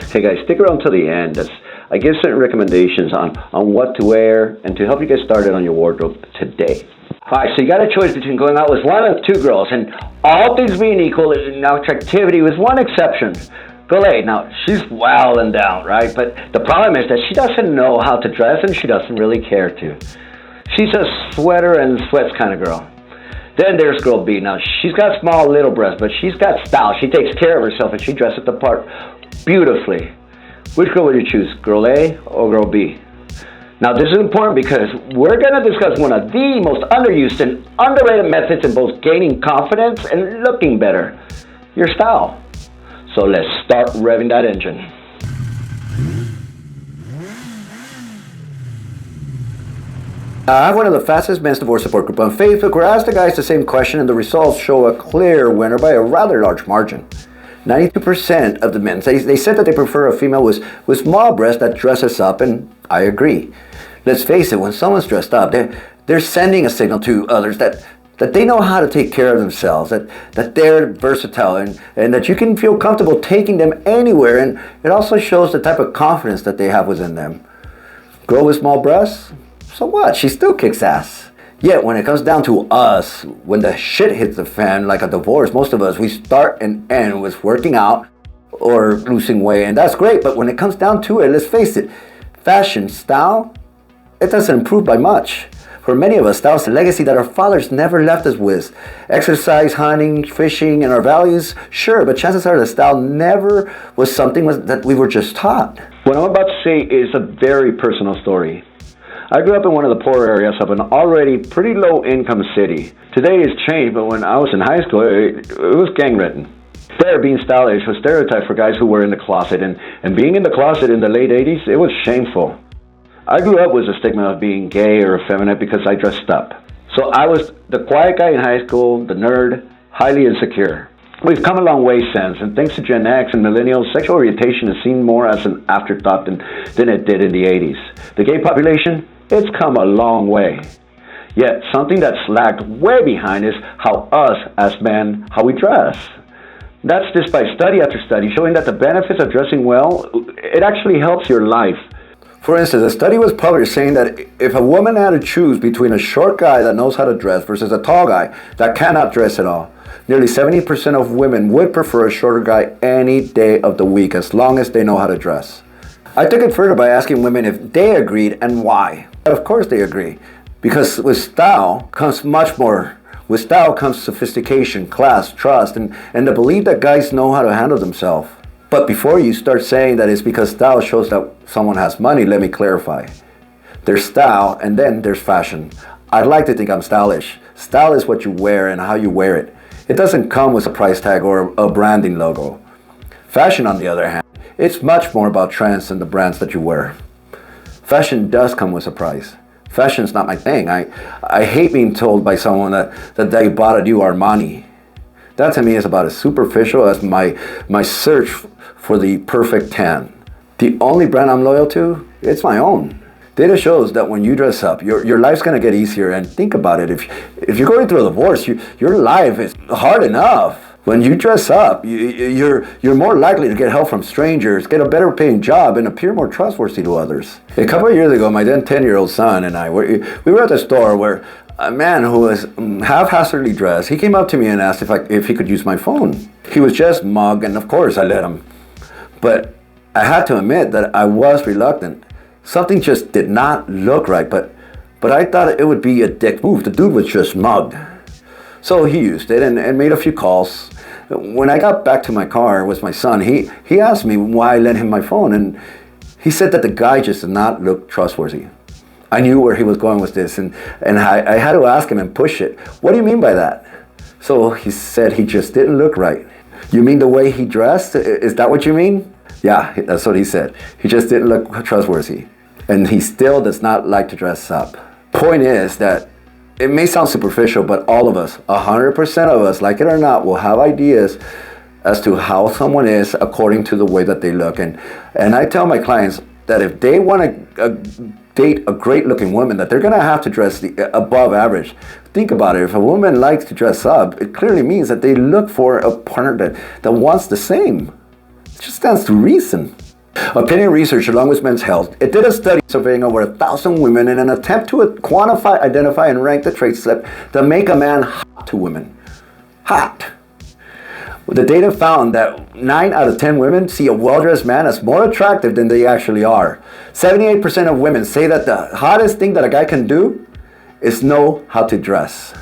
Hey guys, stick around till the end. I give certain recommendations on what to wear and to help you get started on your wardrobe today. Alright, so you got a choice between going out with one of two girls, and all things being equal, now attractivity with one exception. Girl A, now she's well and down, right? But the problem is that she doesn't know how to dress and she doesn't really care to. She's a sweater and sweats kind of girl. Then there's girl B. Now she's got small little breasts, but she's got style. She takes care of herself and she dresses the part beautifully. Which girl would you choose, girl A or girl B? Now this is important because we're going to discuss one of the most underused and underrated methods in both gaining confidence and looking better, your style. So let's start revving that engine. I have one of the fastest men's divorce support group on Facebook where I asked the guys the same question and the results show a clear winner by a rather large margin. 92% of the men, they said that they prefer a female with small breasts that dresses up, and I agree. Let's face it, when someone's dressed up, they're sending a signal to others that they know how to take care of themselves, that they're versatile, and that you can feel comfortable taking them anywhere, and it also shows the type of confidence that they have within them. Girl with small breasts? So what? She still kicks ass. Yet when it comes down to us, when the shit hits the fan like a divorce, most of us, we start and end with working out or losing weight, and that's great, but when it comes down to it, let's face it, fashion, style, it doesn't improve by much. For many of us, style is a legacy that our fathers never left us with. Exercise, hunting, fishing, and our values, sure, but chances are the style never was something that we were just taught. What I'm about to say is a very personal story. I grew up in one of the poorer areas of an already pretty low-income city. Today it's changed, but when I was in high school, it was gang-ridden. There, being stylish was stereotyped for guys who were in the closet, and being in the closet in the late 80s, it was shameful. I grew up with a stigma of being gay or effeminate because I dressed up. So I was the quiet guy in high school, the nerd, highly insecure. We've come a long way since, and thanks to Gen X and millennials, sexual orientation is seen more as an afterthought than it did in the 80s. The gay population? It's come a long way. Yet, something that's lagged way behind is how us, as men, how we dress. That's just by study after study, showing that the benefits of dressing well, it actually helps your life. For instance, a study was published saying that if a woman had to choose between a short guy that knows how to dress versus a tall guy that cannot dress at all, nearly 70% of women would prefer a shorter guy any day of the week as long as they know how to dress. I took it further by asking women if they agreed and why. Of course they agree, because with style comes much more. With style comes sophistication, class, trust, and the belief that guys know how to handle themselves. But before you start saying that it's because style shows that someone has money, let me clarify. There's style, and then there's fashion. I'd like to think I'm stylish. Style is what you wear and how you wear it. It doesn't come with a price tag or a branding logo. Fashion, on the other hand, it's much more about trends than the brands that you wear. Fashion does come with a price. Fashion's not my thing. I hate being told by someone that they bought a new Armani. That to me is about as superficial as my search for the perfect tan. The only brand I'm loyal to, it's my own. Data shows that when you dress up, your life's gonna get easier. And think about it, if you're going through a divorce, your life is hard enough. When you dress up, you're more likely to get help from strangers, get a better paying job, and appear more trustworthy to others. A couple of years ago, my then 10-year-old son and I, we were at the store where a man who was haphazardly dressed, he came up to me and asked if he could use my phone. He was just mugged, and of course I let him. But I had to admit that I was reluctant. Something just did not look right, but I thought it would be a dick move. The dude was just mugged. So he used it and made a few calls. When I got back to my car with my son, he asked me why I lent him my phone, and he said that the guy just did not look trustworthy. I knew where he was going with this, and I had to ask him and push it. What do you mean by that? So he said he just didn't look right. You mean the way he dressed? Is that what you mean? Yeah, that's what he said. He just didn't look trustworthy. And he still does not like to dress up. Point is that it may sound superficial, but all of us, 100% of us, like it or not, will have ideas as to how someone is according to the way that they look. And I tell my clients that if they want to date a great-looking woman, that they're going to have to dress above average. Think about it. If a woman likes to dress up, it clearly means that they look for a partner that wants the same. It just stands to reason. Opinion research, along with Men's Health, it did a study surveying over 1,000 women in an attempt to quantify, identify, and rank the traits that make a man hot to women. Hot. The data found that 9 out of 10 women see a well-dressed man as more attractive than they actually are. 78% of women say that the hottest thing that a guy can do is know how to dress.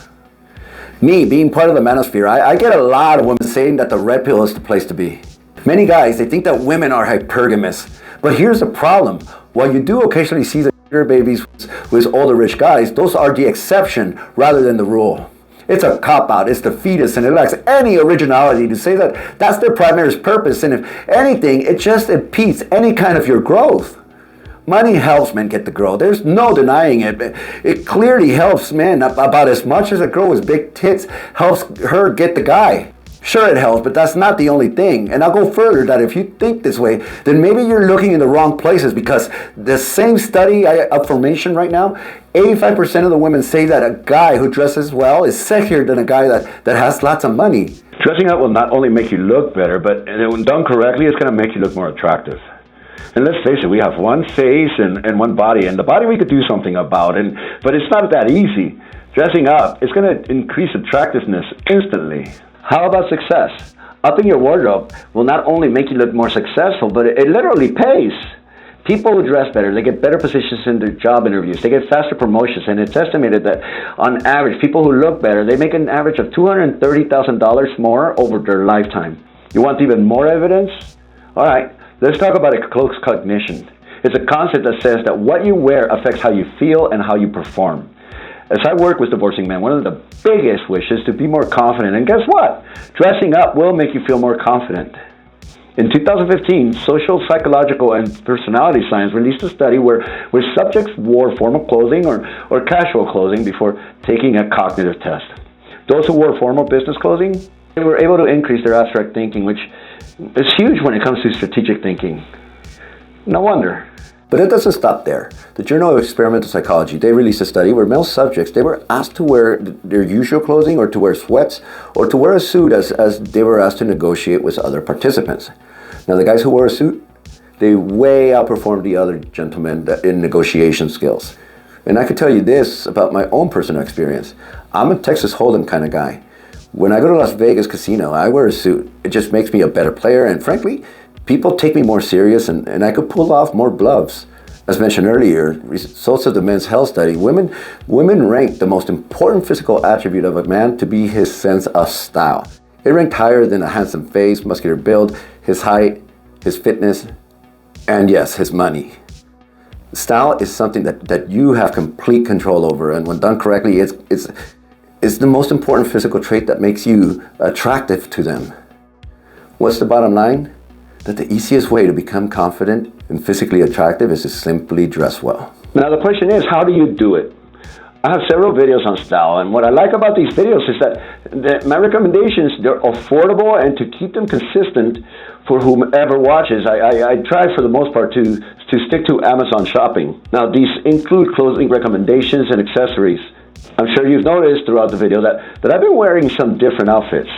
Me, being part of the manosphere, I get a lot of women saying that the red pill is the place to be. Many guys, they think that women are hypergamous. But here's the problem. While you do occasionally see the sugar babies with older rich guys, those are the exception rather than the rule. It's a cop-out, it's defeatist, and it lacks any originality to say that that's their primary purpose. And if anything, it just impedes any kind of your growth. Money helps men get the girl. There's no denying it. It clearly helps men about as much as a girl with big tits helps her get the guy. Sure, it helps, but that's not the only thing. And I'll go further that if you think this way, then maybe you're looking in the wrong places, because the same study affirmation right now, 85% of the women say that a guy who dresses well is sexier than a guy that has lots of money. Dressing up will not only make you look better, but when done correctly, it's going to make you look more attractive. And let's face it, we have one face and one body, and the body we could do something about, but it's not that easy. Dressing up is going to increase attractiveness instantly. How about success? Upping your wardrobe will not only make you look more successful, but it literally pays. People who dress better, they get better positions in their job interviews, they get faster promotions, and it's estimated that on average, people who look better, they make an average of $230,000 more over their lifetime. You want even more evidence? All right, let's talk about a close cognition. It's a concept that says that what you wear affects how you feel and how you perform. As I work with divorcing men, one of the biggest wishes is to be more confident. And guess what? Dressing up will make you feel more confident. In 2015, Social, Psychological, and Personality Science released a study where subjects wore formal clothing or casual clothing before taking a cognitive test. Those who wore formal business clothing, they were able to increase their abstract thinking, which is huge when it comes to strategic thinking. No wonder. But it doesn't stop there. The Journal of Experimental Psychology, they released a study where male subjects, they were asked to wear their usual clothing or to wear sweats or to wear a suit as they were asked to negotiate with other participants. Now, the guys who wore a suit, they way outperformed the other gentlemen in negotiation skills. And I can tell you this about my own personal experience. I'm a Texas Hold'em kind of guy. When I go to Las Vegas casino, I wear a suit. It just makes me a better player, and frankly, people take me more serious, and I could pull off more bluffs. As mentioned earlier, results of the Men's Health study, women ranked the most important physical attribute of a man to be his sense of style. It ranked higher than a handsome face, muscular build, his height, his fitness, and yes, his money. Style is something that you have complete control over, and when done correctly, it's the most important physical trait that makes you attractive to them. What's the bottom line? That the easiest way to become confident and physically attractive is to simply dress well. Now the question is, how do you do it? I have several videos on style, and what I like about these videos is that my recommendations, they're affordable, and to keep them consistent for whomever watches, I try for the most part to stick to Amazon shopping. Now these include clothing recommendations and accessories. I'm sure you've noticed throughout the video that I've been wearing some different outfits.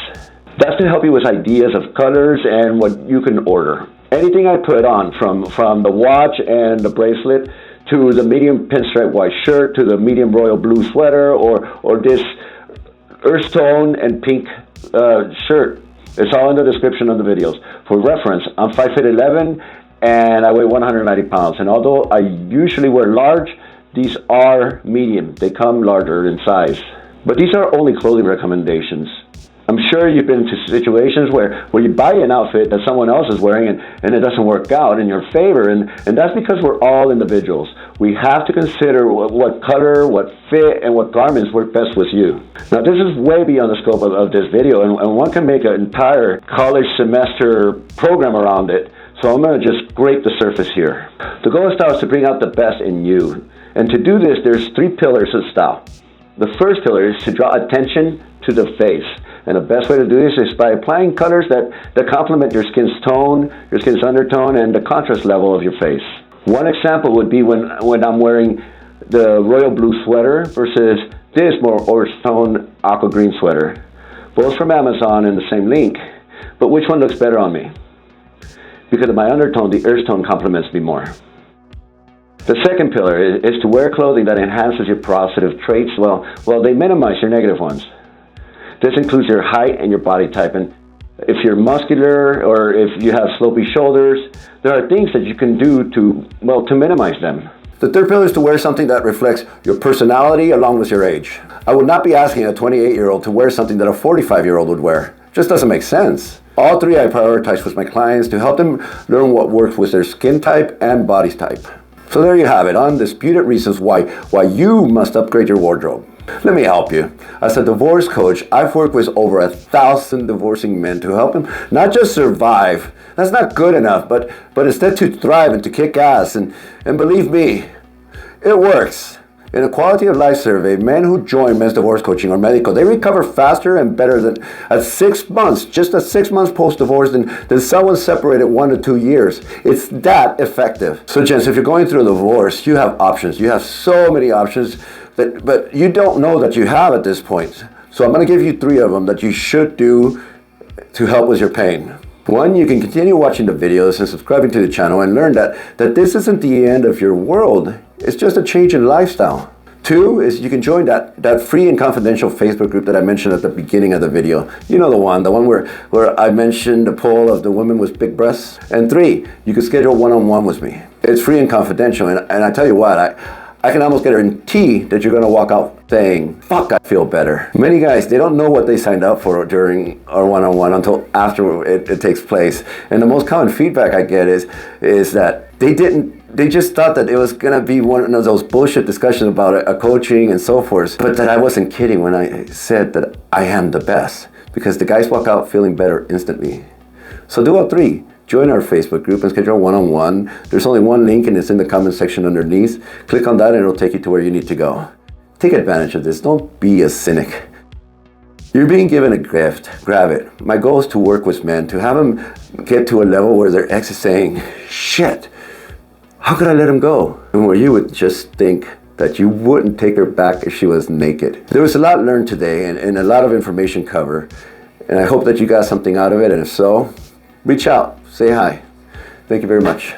That's to help you with ideas of colors and what you can order. Anything I put on, from the watch and the bracelet, to the medium pinstripe white shirt, to the medium royal blue sweater, or this earth tone and pink shirt. It's all in the description of the videos. For reference, I'm 5'11", and I weigh 190 pounds. And although I usually wear large, these are medium. They come larger in size. But these are only clothing recommendations. I'm sure you've been to situations where you buy an outfit that someone else is wearing and it doesn't work out in your favor, and that's because we're all individuals. We have to consider what color, what fit, and what garments work best with you. Now this is way beyond the scope of this video, and one can make an entire college semester program around it, so I'm going to just scrape the surface here. The goal of style is to bring out the best in you, and to do this, there's 3 pillars of style. The first pillar is to draw attention to the face. And the best way to do this is by applying colors that complement your skin's tone, your skin's undertone, and the contrast level of your face. One example would be when I'm wearing the royal blue sweater versus this more earth tone aqua green sweater. Both from Amazon in the same link, but which one looks better on me? Because of my undertone, the earth tone complements me more. The second pillar is to wear clothing that enhances your positive traits while they minimize your negative ones. This includes your height and your body type. And if you're muscular or if you have slopey shoulders, there are things that you can do to minimize them. The third pillar is to wear something that reflects your personality along with your age. I would not be asking a 28-year-old to wear something that a 45-year-old would wear. It just doesn't make sense. All three I prioritize with my clients to help them learn what works with their skin type and body type. So there you have it, undisputed reasons why you must upgrade your wardrobe. Let me help you. As a divorce coach, I've worked with over 1,000 divorcing men to help them not just survive, that's not good enough, but instead to thrive and to kick ass. And believe me, it works. In a quality of life survey, men who join men's divorce coaching or medical, they recover faster and better than at 6 months, just at 6 months post-divorce than someone separated 1 to 2 years. It's that effective. So gents, if you're going through a divorce, you have options. You have so many options, but you don't know that you have at this point. So I'm going to give you 3 of them that you should do to help with your pain. 1, you can continue watching the videos and subscribing to the channel and learn that this isn't the end of your world. It's just a change in lifestyle. 2 is you can join that free and confidential Facebook group that I mentioned at the beginning of the video. You know the one where I mentioned the poll of the women with big breasts. And 3, you can schedule one-on-one with me. It's free and confidential, and I tell you what, I can almost guarantee that you're gonna walk out saying, fuck, I feel better. Many guys, they don't know what they signed up for during our one-on-one until after it takes place. And the most common feedback I get is that they just thought that it was gonna be one of those bullshit discussions about a coaching and so forth, but that I wasn't kidding when I said that I am the best, because the guys walk out feeling better instantly. So do all 3. Join our Facebook group and schedule a one-on-one. There's only one link and it's in the comment section underneath. Click on that and it'll take you to where you need to go. Take advantage of this. Don't be a cynic. You're being given a gift. Grab it. My goal is to work with men, to have them get to a level where their ex is saying, shit, how could I let him go? And where you would just think that you wouldn't take her back if she was naked. There was a lot learned today and a lot of information covered. And I hope that you got something out of it. And if so, reach out. Say hi. Thank you very much.